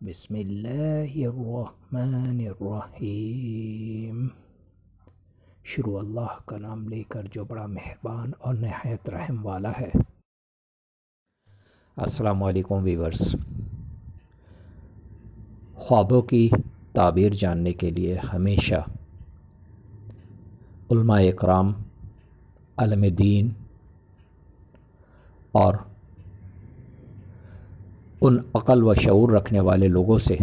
بسم اللہ الرحمن الرحیم۔ شروع اللہ کا نام لے کر جو بڑا مہربان اور نہایت رحم والا ہے۔ السلام علیکم ویورز۔ خوابوں کی تعبیر جاننے کے لیے ہمیشہ علماء اکرام، عالم دین اور ان عقل و شعور رکھنے والے لوگوں سے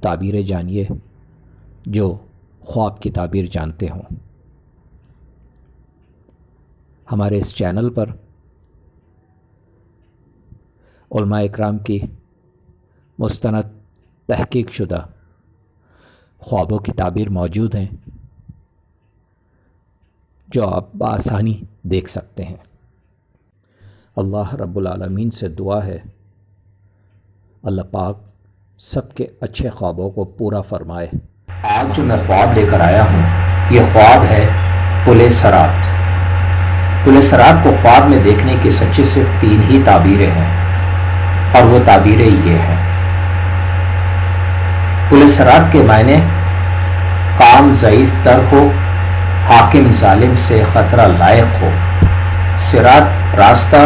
تعبیریں جانیے جو خواب کی تعبیر جانتے ہوں۔ ہمارے اس چینل پر علماء اکرام کی مستند تحقیق شدہ خوابوں کی تعبیر موجود ہیں جو آپ بآسانی دیکھ سکتے ہیں۔ اللہ رب العالمین سے دعا ہے اللہ پاک سب کے اچھے خوابوں کو پورا فرمائے۔ آج جو میں خواب لے کر آیا ہوں یہ خواب ہے پل صراط۔ پل صراط کو خواب میں دیکھنے کی سچی صرف 3 ہی تعبیریں ہیں اور وہ تعبیریں یہ ہیں۔ پل صراط کے معنی کام ضعیف تر ہو، حاکم ظالم سے خطرہ لائق ہو۔ صراط راستہ،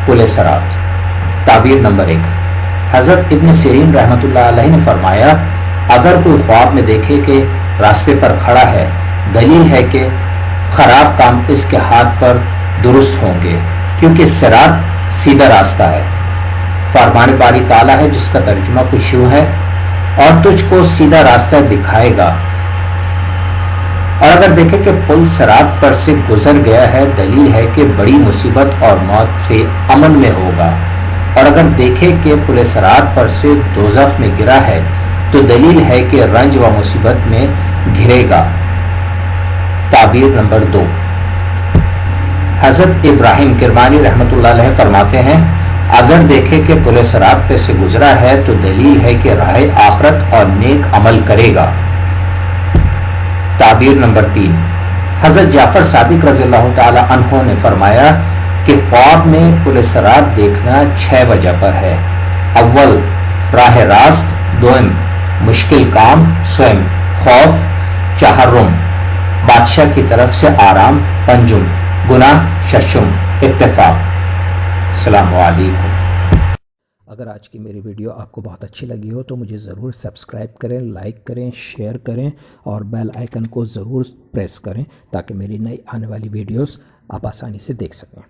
پل صراط۔ تعبیر نمبر 1، حضرت ابن سیرین رحمۃ اللہ علیہ نے فرمایا اگر کوئی خواب میں دیکھے کہ راستے پر کھڑا ہے، دلیل ہے کہ خراب کام اس کے ہاتھ پر درست ہوں گے، کیونکہ صراط سیدھا راستہ ہے۔ فرمان باری تعالیٰ ہے جس کا ترجمہ کچھ یوں ہے، اور تجھ کو سیدھا راستہ دکھائے گا۔ اور اگر دیکھے کہ پل صراط پر سے گزر گیا ہے، دلیل ہے کہ بڑی مصیبت اور موت سے امن میں ہوگا۔ اور اگر دیکھے کہ پل صراط پر سے دوزخ میں گرا ہے تو دلیل ہے کہ رنج و مصیبت میں گھرے گا۔ تعبیر نمبر 2، حضرت ابراہیم کرمانی رحمۃ اللہ علیہ فرماتے ہیں اگر دیکھے کہ پل صراط پہ سے گزرا ہے تو دلیل ہے کہ راہ آخرت اور نیک عمل کرے گا۔ تعبیر نمبر 3، حضرت جعفر صادق رضی اللہ تعالی عنہ نے فرمایا کہ خواب میں پل صراط دیکھنا 6 وجہ پر ہے۔ اول، راہ راست۔ دوم، مشکل کام۔ سوم، خوف۔ چہارم، بادشاہ کی طرف سے آرام۔ پنجم، گناہ۔ ششم، اتفاق۔ السلام علیکم۔ اگر آج کی میری ویڈیو آپ کو بہت اچھی لگی ہو تو مجھے ضرور سبسکرائب کریں، لائک کریں، شیئر کریں اور بیل آئیکن کو ضرور پریس کریں تاکہ میری نئی آنے والی ویڈیوز آپ آسانی سے دیکھ سکیں۔